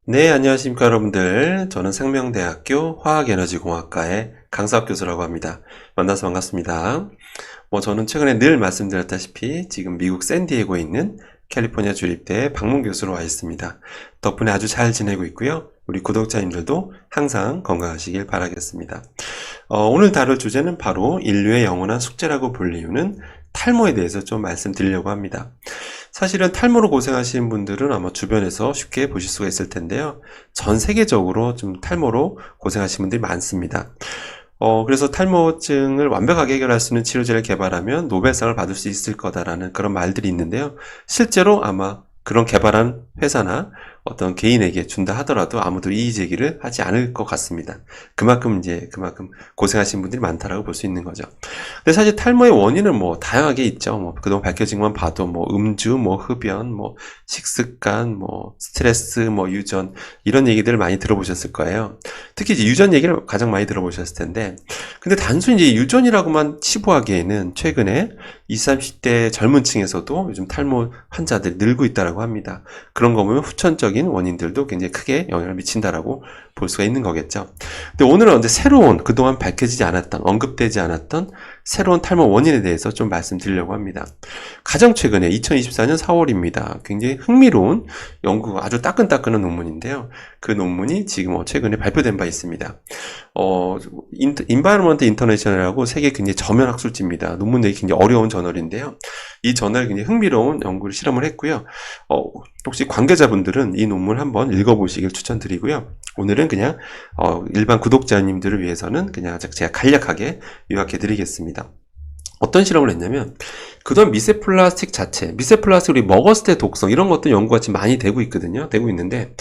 네, 안녕하십니까, 여러분들. 저는 생명대학교 화학에너지공학과의 강사학 교수라고 합니다. 만나서 반갑습니다. 저는 최근에 늘 말씀드렸다시피 지금 미국 샌디에고에 있는 캘리포니아 주립대의 박문 교수로 와 있습니다. 덕분에 아주 잘 지내고 있고요. 우리 구독자님들도 항상 건강하시길 바라겠습니다. 오늘 다룰 주제는 바로 인류의 영원한 숙제라고 불리우는 탈모에 대해서 좀 말씀드리려고 합니다. 사실은 탈모로 고생하시는 분들은 아마 주변에서 쉽게 보실 수가 있을 텐데요. 전 세계적으로 좀 탈모로 고생하시는 분들이 많습니다. 그래서 탈모증을 완벽하게 해결할 수 있는 치료제를 개발하면 노벨상을 받을 수 있을 거다라는 그런 말들이 있는데요. 실제로 아마 그런 개발한 회사나 어떤 개인에게 준다 하더라도 아무도 이의 제기를 하지 않을 것 같습니다. 그만큼 고생하신 분들이 많다라고 볼 수 있는 거죠. 근데 사실 탈모의 원인은 다양하게 있죠. 그동안 밝혀진 것만 봐도 음주, 흡연, 식습관, 스트레스, 유전 이런 얘기들을 많이 들어보셨을 거예요. 특히 이제 유전 얘기를 가장 많이 들어보셨을 텐데, 근데 단순히 이제 유전이라고만 치부하기에는 최근에 20, 30대 젊은 층에서도 요즘 탈모 환자들이 늘고 있다라고 합니다. 그런 거 보면 후천적인 원인들도 굉장히 크게 영향을 미친다라고 볼 수가 있는 거겠죠. 근데 오늘은 새로운 그동안 밝혀지지 않았던, 언급되지 않았던 새로운 탈모 원인에 대해서 좀 말씀드리려고 합니다. 가장 최근에 2024년 4월입니다. 굉장히 흥미로운 연구가 아주 따끈따끈한 논문인데요. 그 논문이 지금 최근에 발표된 바 있습니다. 인바이러먼트 인터내셔널이라고 세계 굉장히 저면 학술지입니다. 논문 내기 굉장히 어려운 저널인데요. 이 저널 굉장히 흥미로운 연구를 실험을 했고요. 혹시 관계자분들은 이 논문을 한번 읽어보시길 추천드리고요. 오늘은 그냥 일반 구독자님들을 위해서는 그냥 제가 간략하게 요약해 드리겠습니다. 어떤 실험을 했냐면, 그동안 미세 플라스틱 자체, 미세 플라스틱 우리 먹었을 때 독성 이런 것도 연구가 지금 많이 되고 있거든요. 되고 있는데,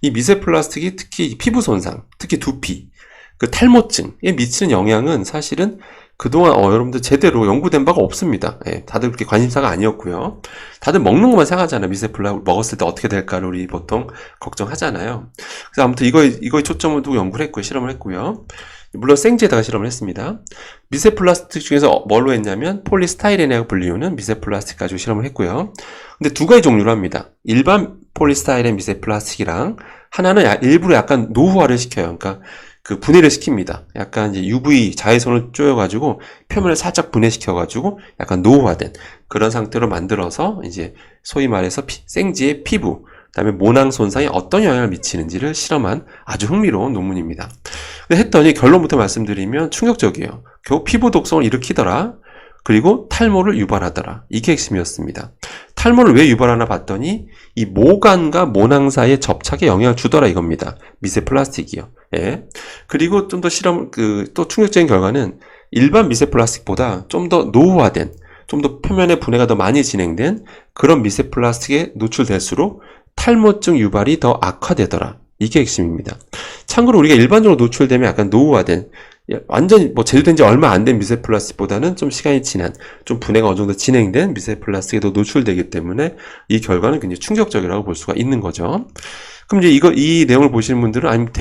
이 미세 플라스틱이 특히 피부 손상, 특히 두피, 그 탈모증에 미치는 영향은 사실은 그동안 여러분들 제대로 연구된 바가 없습니다. 다들 그렇게 관심사가 아니었고요. 다들 먹는 것만 생각하잖아요. 미세 플라스틱 먹었을 때 어떻게 될까를 우리 보통 걱정하잖아요. 그래서 아무튼 이거에 초점을 두고 연구를 했고요. 실험을 했고요. 물론 생지에다가 실험을 했습니다. 미세 플라스틱 중에서 뭘로 했냐면 폴리스타이렌이라고 불리우는 미세 플라스틱 가지고 실험을 했고요. 근데 두 가지 종류로 합니다. 일반 폴리스타이렌 미세 플라스틱이랑 하나는 일부러 약간 노후화를 시켜요. 그러니까 그 분해를 시킵니다. 약간 이제 UV 자외선을 쪼여가지고 표면을 살짝 분해시켜가지고 약간 노후화된 그런 상태로 만들어서 이제 소위 말해서 생지의 피부, 그다음에 모낭 손상에 어떤 영향을 미치는지를 실험한 아주 흥미로운 논문입니다. 근데 했더니 결론부터 말씀드리면 충격적이에요. 결국 피부 독성을 일으키더라. 그리고 탈모를 유발하더라. 이게 핵심이었습니다. 탈모를 왜 유발하나 봤더니 이 모관과 모낭 사이의 접착에 영향을 주더라 이겁니다. 미세 플라스틱이요. 예. 그리고 좀 더 또 충격적인 결과는 일반 미세 플라스틱보다 좀 더 노후화된, 좀 더 표면의 분해가 더 많이 진행된 그런 미세 플라스틱에 노출될수록 탈모증 유발이 더 악화되더라. 이게 핵심입니다. 참고로 우리가 일반적으로 노출되면 약간 노후화된, 완전히 제조된 지 얼마 안 된 미세 플라스틱보다는 좀 시간이 지난, 좀 분해가 어느 정도 진행된 미세 플라스틱에도 노출되기 때문에 이 결과는 굉장히 충격적이라고 볼 수가 있는 거죠. 그럼 이제 이 내용을 보시는 분들은, 아니면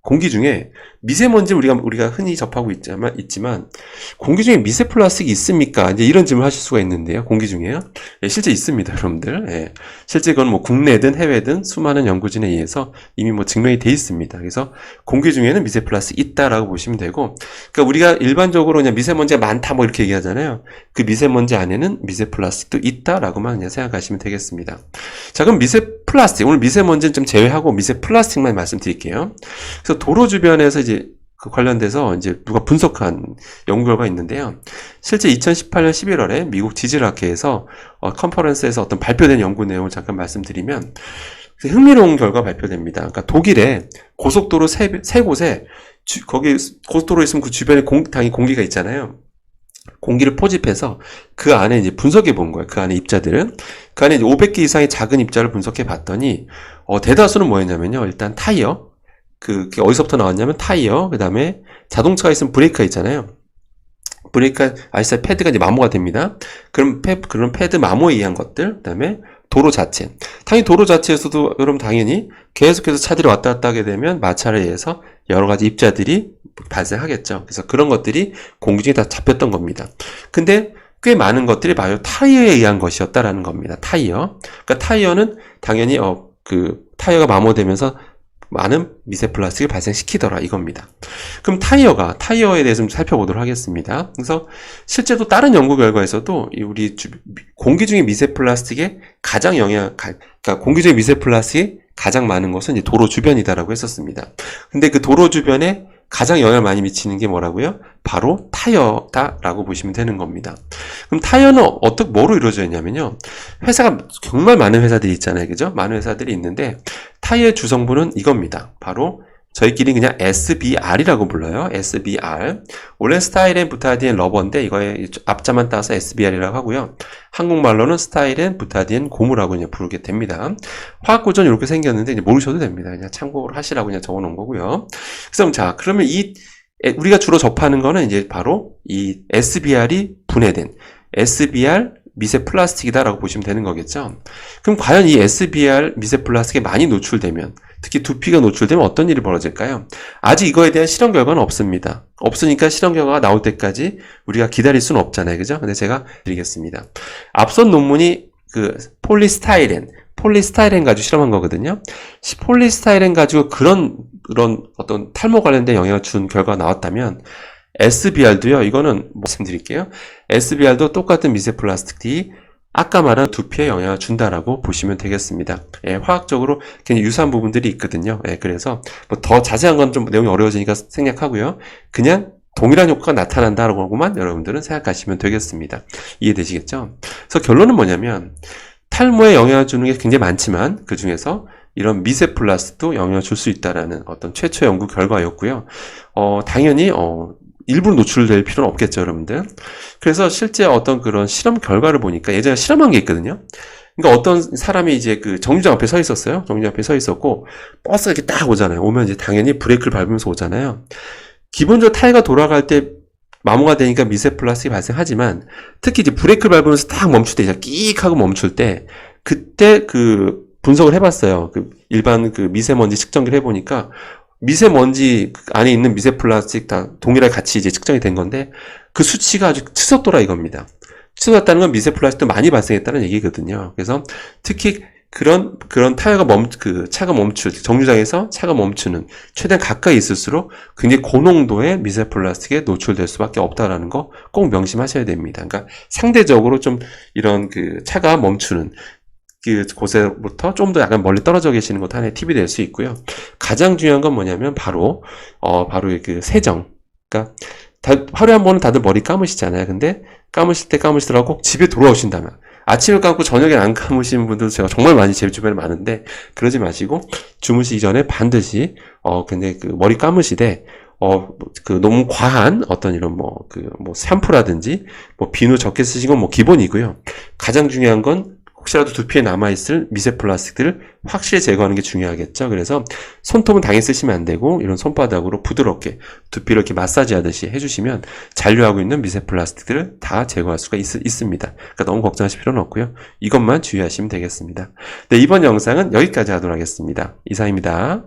공기 중에 미세먼지를 우리가 흔히 접하고 있지만 공기 중에 미세 플라스틱이 있습니까? 이제 이런 질문을 하실 수가 있는데요. 공기 중에요? 예, 실제 있습니다, 여러분들. 예. 실제 그건 국내든 해외든 수많은 연구진에 의해서 이미 증명이 돼 있습니다. 그래서 공기 중에는 미세 플라스틱 있다라고 보시면 되고, 그러니까 우리가 일반적으로 그냥 미세먼지가 많다 이렇게 얘기하잖아요. 그 미세먼지 안에는 미세 플라스틱도 있다라고만 그냥 생각하시면 되겠습니다. 자, 그럼 미세 플라스틱, 오늘 미세먼지는 좀 제외하고 미세 플라스틱만 말씀드릴게요. 그래서 도로 주변에서 이제 그 관련돼서 이제 누가 분석한 연구 결과가 있는데요. 실제 2018년 11월에 미국 지질학회에서 컨퍼런스에서 어떤 발표된 연구 내용을 잠깐 말씀드리면, 흥미로운 결과 발표됩니다. 그러니까 독일의 고속도로 세 곳에 거기 고속도로 있으면 그 주변에 당연히 공기가 있잖아요. 공기를 포집해서 그 안에 이제 분석해 본 거예요. 그 안에 입자들은. 그 안에 이제 500개 이상의 작은 입자를 분석해 봤더니 대다수는 뭐였냐면요. 일단 타이어. 그게 어디서부터 나왔냐면 타이어, 그 다음에 자동차가 있으면 브레이크가 있잖아요. 브레이크가 아시다시피 패드가 이제 마모가 됩니다. 그런 패드 마모에 의한 것들, 그 다음에 도로 자체. 당연히 도로 자체에서도 여러분 당연히 계속해서 차들이 왔다 갔다 하게 되면 마찰에 의해서 여러 가지 입자들이 발생하겠죠. 그래서 그런 것들이 공기 중에 다 잡혔던 겁니다. 근데 꽤 많은 것들이 바로 타이어에 의한 것이었다라는 겁니다. 타이어. 그러니까 타이어는 당연히 그 타이어가 마모되면서 많은 미세 플라스틱을 발생시키더라 이겁니다. 그럼 타이어에 대해서 좀 살펴보도록 하겠습니다. 그래서 실제로 다른 연구 결과에서도 우리 공기 중에 미세 플라스틱의 그러니까 공기 중에 미세 플라스틱이 가장 많은 것은 이제 도로 주변이다라고 했었습니다. 근데 그 도로 주변에 가장 영향을 많이 미치는 게 뭐라고요? 바로 타이어다라고 보시면 되는 겁니다. 그럼 타이어는 뭐로 이루어져 있냐면요. 회사가 정말 많은 회사들이 있잖아요. 그죠? 많은 회사들이 있는데 타이어의 주성분은 이겁니다. 바로 저희끼리 그냥 SBR이라고 불러요. SBR. 원래 스타일앤 부타디엔 러버인데 이거의 앞자만 따서 SBR이라고 하고요. 한국말로는 스타일앤 부타디엔 고무라고 그냥 부르게 됩니다. 화학 구조는 이렇게 생겼는데 이제 모르셔도 됩니다. 그냥 참고를 하시라고 그냥 적어 놓은 거고요. 그래서 자, 그러면 우리가 주로 접하는 거는 이제 바로 이 SBR이 분해된 SBR 미세 플라스틱이다라고 보시면 되는 거겠죠. 그럼 과연 이 SBR 미세 플라스틱에 많이 노출되면, 특히 두피가 노출되면 어떤 일이 벌어질까요? 아직 이거에 대한 실험 결과는 없습니다. 없으니까 실험 결과가 나올 때까지 우리가 기다릴 수는 없잖아요. 그죠? 근데 제가 드리겠습니다. 앞선 논문이 그 폴리스타이렌 가지고 실험한 거거든요. 폴리스타이렌 가지고 그런 어떤 탈모 관련된 영향을 준 결과가 나왔다면 SBR도요, 이거는 말씀드릴게요. SBR도 똑같은 미세 플라스틱이 아까 말한 두피에 영향을 준다라고 보시면 되겠습니다. 예, 화학적으로 굉장히 유사한 부분들이 있거든요. 예, 그래서 뭐 더 자세한 건 좀 내용이 어려워지니까 생략하고요. 그냥 동일한 효과가 나타난다라고만 여러분들은 생각하시면 되겠습니다. 이해되시겠죠? 그래서 결론은 뭐냐면 탈모에 영향을 주는 게 굉장히 많지만 그 중에서 이런 미세 플라스틱도 영향을 줄 수 있다라는 어떤 최초 연구 결과였고요. 당연히 일부러 노출될 필요는 없겠죠, 여러분들. 그래서 실제 어떤 그런 실험 결과를 보니까 예전에 실험한 게 있거든요. 그러니까 어떤 사람이 이제 그 정류장 앞에 서 있었어요. 정류장 앞에 서 있었고 버스가 이렇게 딱 오잖아요. 오면 이제 당연히 브레이크를 밟으면서 오잖아요. 기본적으로 타이어가 돌아갈 때 마모가 되니까 미세 플라스틱이 발생하지만 특히 이제 브레이크를 밟으면서 딱 멈출 때 이제 끼익 하고 멈출 때 그때 그 분석을 해봤어요. 그 일반 그 미세먼지 측정기를 해보니까 미세먼지 안에 있는 미세 플라스틱 다 동일하게 같이 이제 측정이 된 건데 그 수치가 아주 치솟더라 이겁니다. 치솟았다는 건 미세 플라스틱도 많이 발생했다는 얘기거든요. 그래서 특히 그런 타이어가 차가 정류장에서 차가 멈추는 최대한 가까이 있을수록 굉장히 고농도의 미세 플라스틱에 노출될 수밖에 없다라는 거 꼭 명심하셔야 됩니다. 그러니까 상대적으로 좀 이런 그 차가 멈추는 그 곳에부터 좀 더 약간 멀리 떨어져 계시는 것도 하나의 팁이 될 수 있고요. 가장 중요한 건 뭐냐면 바로 그 세정. 그러니까 하루에 한 번은 다들 머리 감으시잖아요. 근데 감으실 때 감으시더라도 꼭 집에 돌아오신다면 아침에 감고 저녁에 안 감으시는 분들도 제가 정말 많이 제 주변에 많은데 그러지 마시고 주무시기 전에 반드시 근데 그 머리 감으시되 그 너무 과한 어떤 이런 샴푸라든지 비누 적게 쓰신 건 기본이고요. 가장 중요한 건 혹시라도 두피에 남아있을 미세 플라스틱들을 확실히 제거하는 게 중요하겠죠. 그래서 손톱은 당연히 쓰시면 안 되고 이런 손바닥으로 부드럽게 두피를 이렇게 마사지 하듯이 해주시면 잔류하고 있는 미세 플라스틱들을 다 제거할 수가 있습니다. 그러니까 너무 걱정하실 필요는 없고요. 이것만 주의하시면 되겠습니다. 네, 이번 영상은 여기까지 하도록 하겠습니다. 이상입니다.